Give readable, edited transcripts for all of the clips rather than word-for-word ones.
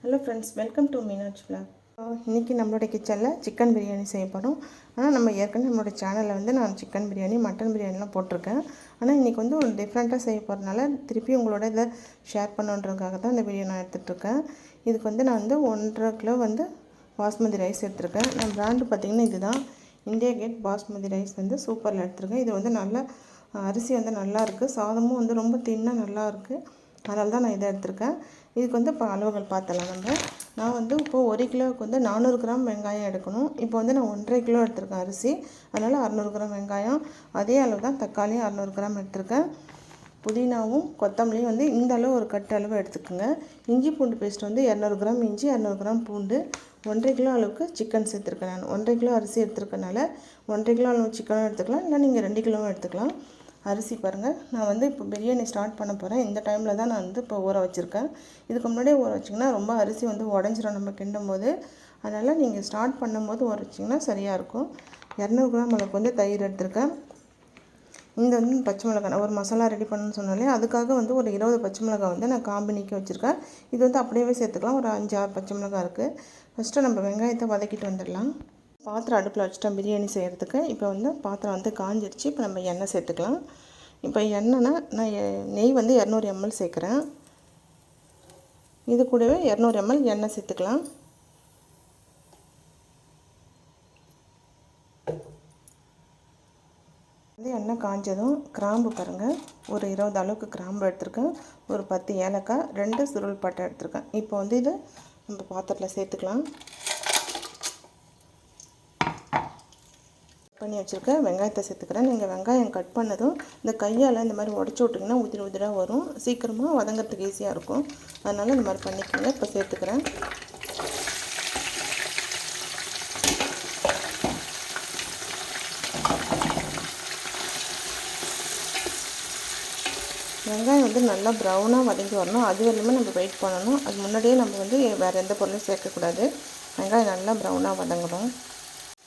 Hello friends, welcome to Meenakshi vlog. இன்றைக்கி நம்மளோட கிச்சனில் சிக்கன் பிரியாணி செய்ய போகிறோம். ஆனால் நம்ம ஏற்கனவே நம்மளோட சேனலில் வந்து நான் சிக்கன் பிரியாணி, மட்டன் பிரியாணிலாம் போட்டிருக்கேன். ஆனால் இன்றைக்கி வந்து ஒரு டிஃப்ரெண்ட்டாக செய்ய போகிறதுனால திருப்பி உங்களோட இதை ஷேர் பண்ணுன்றதுக்காக தான் இந்த வீடியோ நான் எடுத்துகிட்ருக்கேன். இதுக்கு வந்து நான் வந்து 1.5 கிலோ வந்து பாஸ்மதி ரைஸ் எடுத்திருக்கேன். நான் பிராண்டு பார்த்திங்கன்னா இதுதான், இந்தியா கேட் பாஸ்மதி ரைஸ் வந்து சூப்பரில் எடுத்திருக்கேன். இது வந்து நல்ல அரிசி வந்து நல்லாயிருக்கு, சாதமும் வந்து ரொம்ப தின்னாக நல்லாயிருக்கு. அதனால தான் நான் இதை எடுத்திருக்கேன். இதுக்கு வந்து இப்போ அளவுகள் பார்த்தலாம். நான் வந்து இப்போது 1 கிலோவுக்கு வந்து 400 கிராம் வெங்காயம் எடுக்கணும். இப்போ வந்து நான் 1.5 கிலோ எடுத்திருக்கேன் அரிசி, அதனால் 600 கிராம் வெங்காயம். அதே அளவு தான் தக்காளியும் 600 கிராம் எடுத்திருக்கேன். புதினாவும் கொத்தமல்லியும் வந்து இந்த அளவு ஒரு கட்டு அளவு எடுத்துக்கோங்க. இஞ்சி பூண்டு பேஸ்ட் வந்து 200 கிராம் இஞ்சி, 200 கிராம் பூண்டு. 1.5 கிலோ அளவுக்கு சிக்கன் சேர்த்துருக்கேன். நான் 1.5 கிலோ அரிசி எடுத்துருக்கனால 1.5 கிலோ அளவு சிக்கனும் எடுத்துக்கலாம், இல்லை நீங்கள் 2 கிலோவும் எடுத்துக்கலாம். அரிசி பாருங்கள், நான் வந்து இப்போ பிரியாணி ஸ்டார்ட் பண்ண போகிறேன். இந்த டைமில் தான் நான் வந்து இப்போ ஊற வச்சுருக்கேன். இதுக்கு முன்னாடியே ஊற வச்சிங்கன்னா ரொம்ப அரிசி வந்து உடஞ்சிரும் நம்ம கிண்டும் போது. அதனால் நீங்கள் ஸ்டார்ட் பண்ணும்போது ஊற வச்சிங்கன்னா சரியாக இருக்கும். 200 கிராம் அளவுக்கு வந்து தயிர் எடுத்திருக்கேன். இந்த வந்து பச்சை மிளகாய் ஒரு மசாலா ரெடி பண்ணணும்னு சொன்னாலே அதுக்காக வந்து ஒரு 20 பச்சை மிளகாய் வந்து நான் காம்பு நீக்கி வச்சுருக்கேன். இது வந்து அப்படியே சேர்த்துக்கலாம். ஒரு 5-6 பச்சை மிளகாய் இருக்குது. ஃபஸ்ட்டு நம்ம வெங்காயத்தை வதக்கிட்டு வந்துடலாம். பாத்திரம் அடுப்பில் வச்சுட்டேன் பிரியாணி செய்கிறதுக்கு. இப்போ வந்து பாத்திரம் வந்து காஞ்சிடுச்சு. இப்போ நம்ம எண்ணெய் சேர்த்துக்கலாம். இப்போ எண்ணெய்னா நான் நெய் வந்து 200 ml சேர்க்குறேன். இது கூடவே 200 ml எண்ணெய் சேர்த்துக்கலாம். வந்து எண்ணெய் காஞ்சதும் கிராம்பு பாருங்கள், ஒரு 20 அளவுக்கு கிராம்பு எடுத்துருக்கேன். ஒரு 10 ஏலக்காய், 2 சுருள் பட்டை எடுத்துருக்கேன். இப்போ வந்து இது நம்ம பாத்திரத்தில் சேர்த்துக்கலாம். பண்ணி வச்சுருக்கேன் வெங்காயத்தை சேர்த்துக்கிறேன். நீங்கள் வெங்காயம் கட் பண்ணதும் இந்த கையால் இந்த மாதிரி உடச்சி விட்டிங்கன்னா உதிராக வரும். சீக்கிரமாக வதங்கிறதுக்கு ஈஸியாக இருக்கும். அதனால் இந்த மாதிரி பண்ணிக்கோங்க. இப்போ சேர்த்துக்கிறேன். வெங்காயம் வந்து நல்லா ப்ரௌனாக வதங்கி வரணும். அது வரையுமே நம்ம வெயிட் பண்ணணும். அது முன்னாடியே நம்ம வந்து வேறு எந்த பொருளும் சேர்க்கக்கூடாது. வெங்காயம் நல்லா ப்ரௌனாக வதங்கணும்.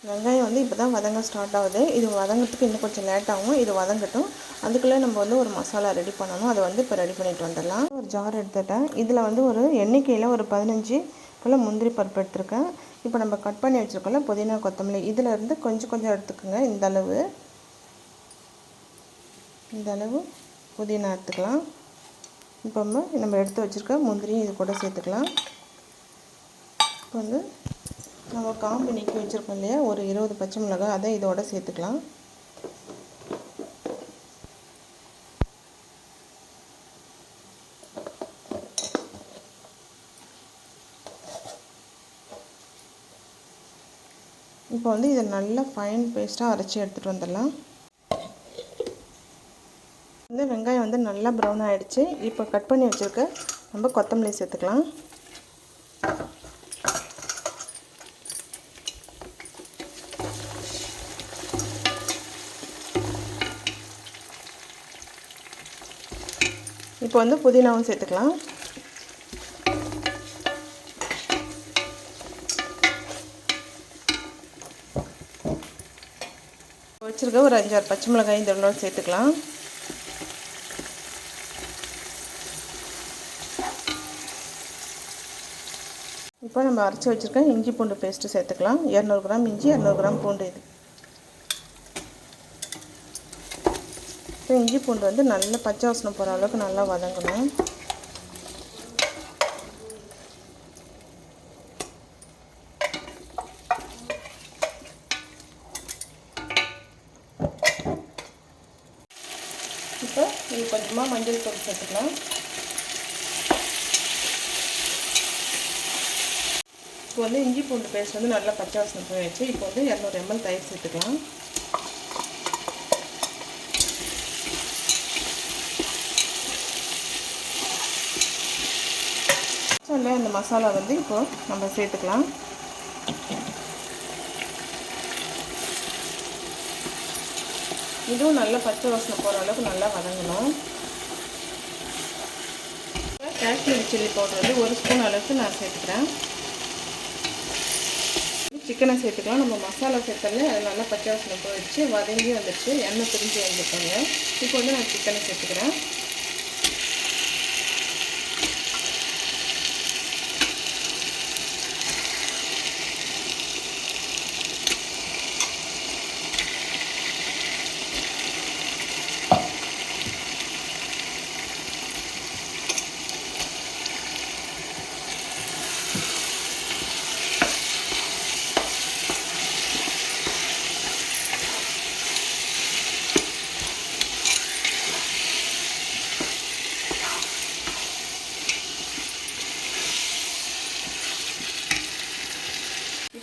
வெங்காயம் வந்து இப்போ தான் வதங்க ஸ்டார்ட் ஆகுது. இது வதங்கிறதுக்கு இன்னும் கொஞ்சம் லேட் ஆகும். இது வதங்கட்டும். அதுக்குள்ளே நம்ம வந்து ஒரு மசாலா ரெடி பண்ணணும். அதை வந்து இப்போ ரெடி பண்ணிட்டு வந்துடலாம். ஒரு ஜார் எடுத்துட்டேன். இதில் வந்து ஒரு எண்ணிக்கையில் ஒரு 15 போல் முந்திரி பருப்பு எடுத்துருக்கேன். இப்போ நம்ம கட் பண்ணி வச்சுருக்கோம்ல புதினா கொத்தமல்லி, இதில் இருந்து கொஞ்சம் கொஞ்சம் எடுத்துக்கோங்க. இந்த அளவு புதினா எடுத்துக்கலாம். இப்போ நம்ம எடுத்து வச்சுருக்க முந்திரியும் இது கூட சேர்த்துக்கலாம். இப்போ வந்து நம்ம காம்பு நீக்கி வச்சுருக்கோம் இல்லையா, ஒரு 20 பச்சை மிளகாய், அதை இதோட சேர்த்துக்கலாம். இப்போ வந்து இதை நல்லா ஃபைன் பேஸ்ட்டாக அரைச்சி எடுத்துகிட்டு வந்துடலாம். இந்த வெங்காயம் வந்து நல்லா ப்ரௌன் ஆகிடுச்சு. இப்போ கட் பண்ணி வச்சுருக்க நம்ம கொத்தமல்லி சேர்த்துக்கலாம். இப்போ வந்து புதினாவும் சேர்த்துக்கலாம். வச்சுருக்க ஒரு 5-6 பச்சை மிளகாய் இதோட சேர்த்துக்கலாம். இப்போ நம்ம அரைச்சி வச்சுருக்க இஞ்சி பூண்டு பேஸ்ட்டு சேர்த்துக்கலாம். 200 கிராம் இஞ்சி, 200 கிராம் பூண்டு. இது இஞ்சி பூண்டு வந்து நல்லா பச்சை வாசனை போகிற அளவுக்கு நல்லா வதங்கணும். இப்போ இது கொஞ்சமாக மஞ்சள் தூள் சேர்த்துக்கலாம். இப்போ வந்து இஞ்சி பூண்டு பேஸ்ட் வந்து நல்லா பச்சை வாசனை போயிடுச்சு. இப்போ வந்து 200 ml தயிர் சேர்த்துக்கலாம். இந்த மசாலா வந்து இப்போ நம்ம சேர்த்துக்கலாம். இதுவும் நல்ல பச்சை வாசனை போகிற அளவுக்கு நல்லா வதங்கணும். காஷ்மீரி சில்லி பவுடர் வந்து 1 ஸ்பூன் அளவுக்கு நான் சேர்த்துக்கிறேன். சிக்கனை சேர்த்துக்கலாம். நம்ம மசாலா சேர்த்தாலே அது நல்லா பச்சை வாசனை போயிடுச்சு, வதங்கி வந்துடுச்சு, எண்ணெய் பிரிஞ்சு வந்துட்டாங்க. இப்போ வந்து நான் சிக்கனை சேர்த்துக்கிறேன்.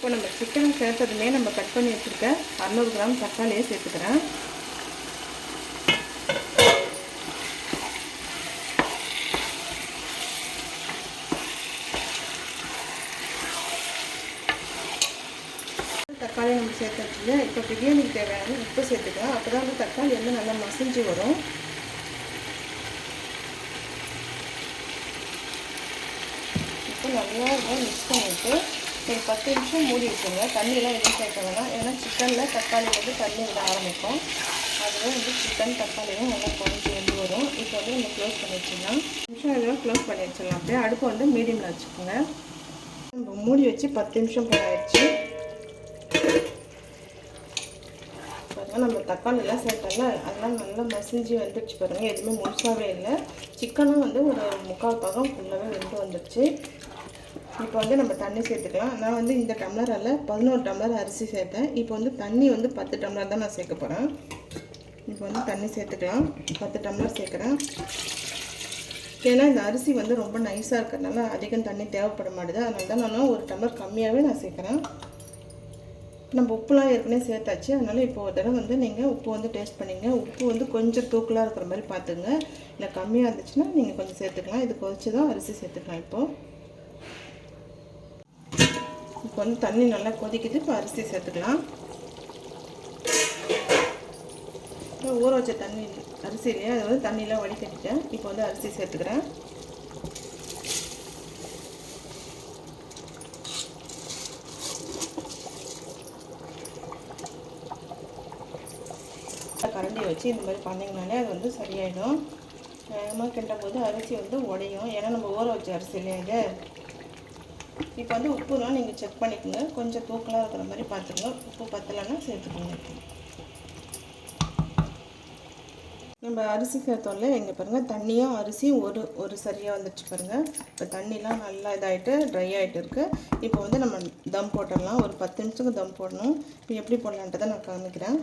இப்போ நம்ம சிக்கனை சேர்த்ததுமே நம்ம கட் பண்ணி வச்சுருக்க 600 கிராம் தக்காளியை சேர்த்துக்கிறேன். தக்காளி நம்ம சேர்த்து வச்சுங்க. இப்போ பிரியாணிக்கு தேவையான உப்பு சேர்த்துக்கலாம். அப்போ தான் வந்து தக்காளி வந்து நல்லா மசிஞ்சு வரும். இப்போ நல்லா மிக்ஸ் பண்ணிவிட்டு ஒரு 10 நிமிஷம் மூடி வச்சுருங்க. தண்ணியெலாம் எதுவும் சேர்க்க வேணாம். ஏன்னா சிக்கனில் தக்காளி வந்து தண்ணி விட ஆரம்பிக்கும். அதுவே வந்து சிக்கன் தக்காளியும் நல்லா குறைஞ்சி வந்து வரும். இப்போ வந்து நம்ம க்ளோஸ் பண்ணி வச்சிடலாம். நிமிஷம் இதெல்லாம் க்ளோஸ் பண்ணி வச்சிடலாம். அப்படியே அடுப்பு வந்து மீடியமில் வச்சுக்கோங்க. நம்ம மூடி வச்சு 10 நிமிஷம் போல ஆயிடுச்சு. பாருங்கள், நம்ம தக்காளியெல்லாம் சேர்த்தோம்ல, அதெல்லாம் நல்லா மசிஞ்சு வந்துடுச்சு பாருங்கள். எதுவுமே முழுசாகவே இல்லை. சிக்கனும் வந்து ஒரு 3/4 பாகம் ஃபுல்லாகவே வெந்து வந்துடுச்சு. இப்போ வந்து நம்ம தண்ணி சேர்த்துக்கலாம். நான் வந்து இந்த டம்ளரால் 11 டம்ளர் அரிசி சேர்த்தேன். இப்போ வந்து தண்ணி வந்து 10 டம்ளர் தான் நான் சேர்க்க போகிறேன். இப்போ வந்து தண்ணி சேர்த்துக்கலாம். 10 டம்ளர் சேர்க்குறேன். ஏன்னா இந்த அரிசி வந்து ரொம்ப நைஸாக இருக்கிறதுனால அதிகம் தண்ணி தேவைப்பட மாட்டுது. அதனால தான் நான் ஒரு டம்ளர் கம்மியாகவே நான் சேர்க்குறேன். நம்ம உப்புலாம் ஏற்கனவே சேர்த்தாச்சு. அதனால் இப்போ ஒரு தடவை வந்து நீங்கள் உப்பு வந்து டேஸ்ட் பண்ணிங்க. உப்பு வந்து கொஞ்சம் தூக்கலாக இருக்கிற மாதிரி பார்த்துங்க. இல்லை கம்மியாக இருந்துச்சுன்னா நீங்கள் கொஞ்சம் சேர்த்துக்கலாம். இது கொதிச்சு தான் அரிசி சேர்த்துக்கலாம். இப்போ வந்து தண்ணி நல்லா கொதிக்குது. இப்போ அரிசி சேர்த்துக்கலாம். ஊற வச்ச தண்ணி அரிசி இல்லையா, அதை வந்து தண்ணியெலாம் வடிகட்டிட்டேன். இப்போ வந்து அரிசி சேர்த்துக்கிறேன். கரண்டியை வச்சு இந்த மாதிரி பண்ணிங்கனாலே அது வந்து சரியாயிடும். வேகமாக கிண்டும் போது அரிசி வந்து உடையும். ஏன்னா நம்ம ஊற வச்ச அரிசி இல்லையா இது. இப்போ வந்து உப்புலாம் நீங்கள் செக் பண்ணிக்கோங்க. கொஞ்சம் தூக்கலாக இருக்கிற மாதிரி பார்த்துங்க. உப்பு பத்தலைன்னா சேர்த்துக்கோங்க. நம்ம அரிசி சேர்த்தோம்ல, இங்கே பாருங்கள் தண்ணியும் அரிசியும் ஒரு சரியாக வந்துடுச்சு பாருங்கள். இப்போ தண்ணிலாம் நல்லா இதாகிட்டு ட்ரை ஆகிட்டு இருக்குது. இப்போ வந்து நம்ம தம் போட்டுடலாம். ஒரு 10 நிமிஷத்துக்கு தம் போடணும். இப்போ எப்படி போடலான்ட்டு நான் காமிக்கிறேன்.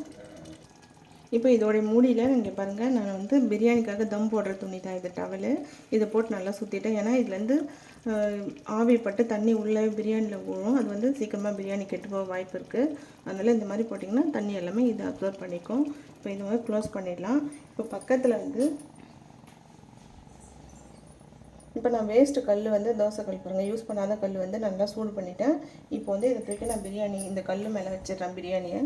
இப்போ இதோடைய மூடியில் இங்கே பாருங்கள், நான் வந்து பிரியாணிக்காக தம் போடுற துணி தான் இது, டவலு. இதை போட்டு நல்லா சுற்றிட்டேன். ஏன்னா இதுலேருந்து ஆவிப்பட்டு தண்ணி உள்ளே பிரியாணியில் ஊழும். அது வந்து சீக்கிரமாக பிரியாணி கெட்டு போக வாய்ப்பு இருக்குது. அதனால் இந்த மாதிரி போட்டிங்கன்னா தண்ணி எல்லாமே இதை அப்சர்வ் பண்ணிக்கும். இப்போ இது மாதிரி க்ளோஸ் பண்ணிடலாம். இப்போ பக்கத்தில் வந்து இப்போ நான் வேஸ்ட்டு கல் வந்து தோசை கல் பாருங்கள், யூஸ் பண்ணாத கல் வந்து நல்லா சூடு பண்ணிட்டேன். இப்போ வந்து இதை தூக்கி நான் பிரியாணி இந்த கல் மேலே வச்சிடுறேன் பிரியாணியை.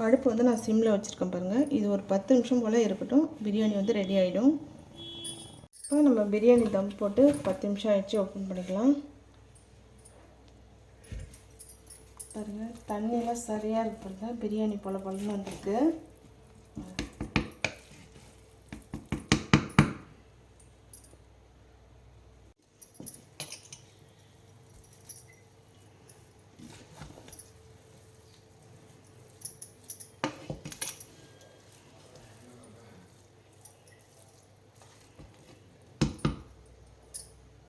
அடுப்பு வந்து நான் சிம்மில் வச்சுருக்கேன் பாருங்கள். இது ஒரு 10 நிமிஷம் போல் இருக்கட்டும். பிரியாணி வந்து ரெடி ஆகிடும். இப்போ நம்ம பிரியாணி தம் போட்டு 10 நிமிஷம் ஆகிடுச்சு. ஓப்பன் பண்ணிக்கலாம். பாருங்கள், தண்ணியெல்லாம் சரியாக இருக்கு பாருங்கள். பிரியாணி பொலன்னு வந்துருக்கு.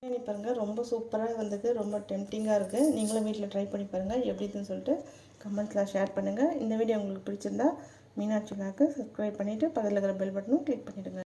பிரியாணி பாருங்கள், ரொம்ப சூப்பராக வந்தது. ரொம்ப டெம்டிங்காக இருக்குது. நீங்களும் வீட்டில் ட்ரை பண்ணி பாருங்கள். எப்படி இருக்குன்னு சொல்லிட்டு கமெண்ட்ஸில் ஷேர் பண்ணுங்கள். இந்த வீடியோ உங்களுக்கு பிடிச்சிருந்தா மீனாட்சி விலாக்கு சப்ஸ்கிரைப் பண்ணிவிட்டு பக்கத்தில் இருக்கிற பெல் பட்டனும் கிளிக் பண்ணிவிடுங்க.